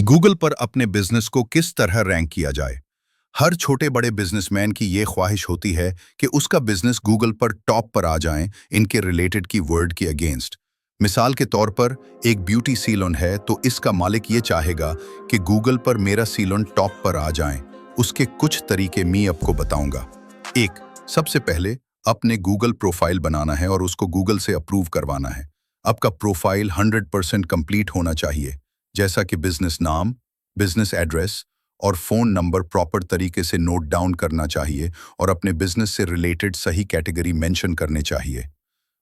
Google पर अपने business को किस तरह रैंक किया जाए। हर छोटे बड़े बिजनेसमैन की ये ख्वाहिश होती है कि उसका बिजनेस गूगल पर टॉप पर आ जाए इनके रिलेटेड की वर्ड के अगेंस्ट। मिसाल के तौर पर एक ब्यूटी सैलून है तो इसका मालिक ये चाहेगा कि गूगल पर मेरा सैलून टॉप पर आ जाए। उसके कुछ तरीके मैं आपको बताऊंगा। एक, सबसे पहले अपने गूगल प्रोफाइल बनाना है और उसको गूगल से अप्रूव करवाना है। आपका प्रोफाइल 100% कंप्लीट होना चाहिए, जैसा कि बिजनेस नाम, बिजनेस एड्रेस और फ़ोन नंबर प्रॉपर तरीके से नोट डाउन करना चाहिए और अपने बिजनेस से रिलेटेड सही कैटेगरी मेंशन करने चाहिए।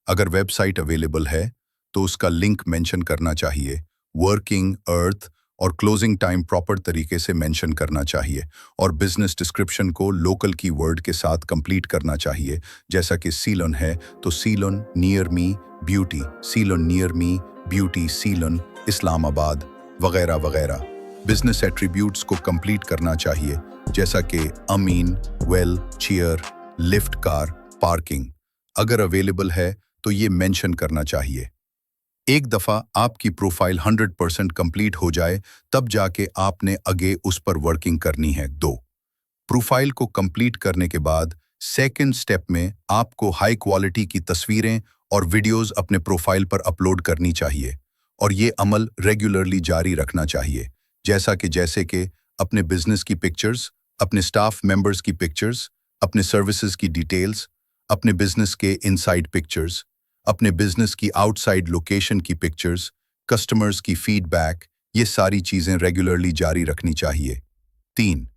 अगर वेबसाइट अवेलेबल है तो उसका लिंक मेंशन करना चाहिए। वर्किंग अर्थ और क्लोजिंग टाइम प्रॉपर तरीके से मेंशन करना चाहिए और बिजनेस डिस्क्रिप्शन को लोकल कीवर्ड के साथ कंप्लीट करना चाहिए, जैसा कि सैलून है तो salon near me beauty, salon near me beauty salon Islamabad वगैरह वगैरह। बिजनेस एट्रीब्यूट्स को कंप्लीट करना चाहिए, जैसा कि अमीन, wheelchair, lift car, parking. अगर अवेलेबल है तो ये मेंशन करना चाहिए। एक दफ़ा आपकी प्रोफाइल 100% कंप्लीट हो जाए तब जाके आपने आगे उस पर वर्किंग करनी है। दो, प्रोफाइल को कंप्लीट करने के बाद सेकंड स्टेप में आपको हाई क्वालिटी की तस्वीरें और वीडियोस अपने प्रोफाइल पर अपलोड करनी चाहिए और ये अमल रेगुलरली जारी रखना चाहिए, जैसे कि अपने बिजनेस की पिक्चर्स, अपने स्टाफ मेंबर्स की पिक्चर्स, अपने सर्विसेज की डिटेल्स, अपने बिजनेस के इनसाइड पिक्चर्स, अपने बिजनेस की आउटसाइड लोकेशन की पिक्चर्स, कस्टमर्स की फीडबैक। ये सारी चीज़ें रेगुलरली जारी रखनी चाहिए। तीन,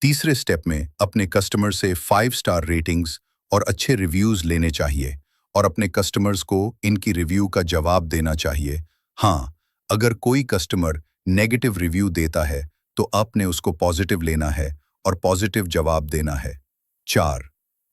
तीसरे स्टेप में अपने कस्टमर से 5 स्टार रेटिंग्स और अच्छे रिव्यूज़ लेने चाहिए और अपने कस्टमर्स को इनकी रिव्यू का जवाब देना चाहिए। हाँ, अगर कोई कस्टमर नेगेटिव रिव्यू देता है तो आपने उसको पॉजिटिव लेना है और पॉजिटिव जवाब देना है। चार,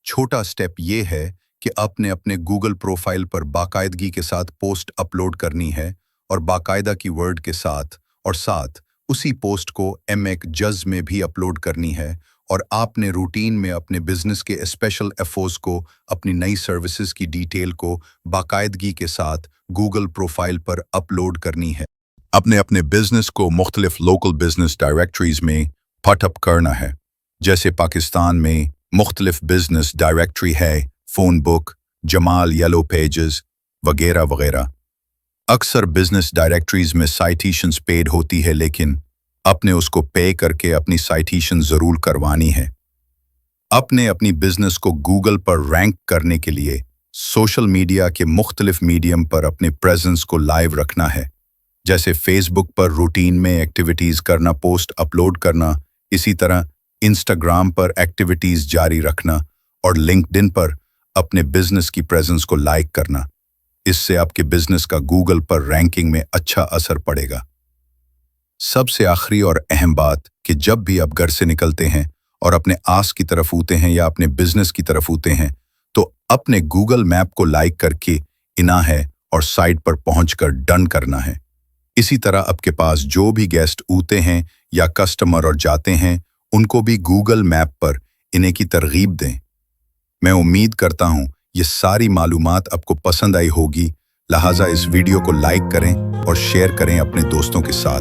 छोटा स्टेप ये है कि आपने अपने गूगल प्रोफाइल पर बाकायदगी के साथ पोस्ट अपलोड करनी है और बाकायदा की वर्ड के साथ, और साथ उसी पोस्ट को एमएक जज में भी अपलोड करनी है और आपने रूटीन में अपने बिजनेस के स्पेशल एफओज को, अपनी नई सर्विसेज की डिटेल को बाकायदगी के साथ गूगल प्रोफाइल पर अपलोड करनी है। अपने बिजनेस को मुख्तलिफ लोकल बिजनेस डायरेक्टरीज में पट अप करना है, जैसे पाकिस्तान में मुख्तलिफ बिजनेस डायरेक्टरी है, phone book, Jamal yellow pages वगैरह वगैरह। अक्सर बिजनेस डायरेक्टरीज में साइटेशंस पेड होती है, लेकिन आपने उसको पे करके अपनी साइटेशन ज़रूर करवानी है। अपनी बिजनेस को गूगल पर रैंक करने के लिए सोशल मीडिया के मुख्तलिफ मीडियम पर अपने प्रेजेंस को लाइव रखना है, जैसे फेसबुक पर रूटीन में एक्टिविटीज़ करना, पोस्ट अपलोड करना, इसी तरह इंस्टाग्राम पर एक्टिविटीज़ जारी रखना और लिंक्डइन पर अपने बिजनेस की प्रेजेंस को लाइक करना। इससे आपके बिजनेस का गूगल पर रैंकिंग में अच्छा असर पड़ेगा। सबसे आखिरी और अहम बात कि जब भी आप घर से निकलते हैं और अपने आस की तरफ उते हैं या अपने बिजनेस की तरफ उते हैं तो अपने गूगल मैप को लाइक करके इना है और साइट पर पहुंचकर डन करना है। इसी तरह आपके पास जो भी गेस्ट उते हैं या कस्टमर और जाते हैं उनको भी गूगल मैप पर इन्हें की तरगीब दें। मैं उम्मीद करता हूं ये सारी मालूमात आपको पसंद आई होगी, लिहाजा इस वीडियो को लाइक करें और शेयर करें अपने दोस्तों के साथ।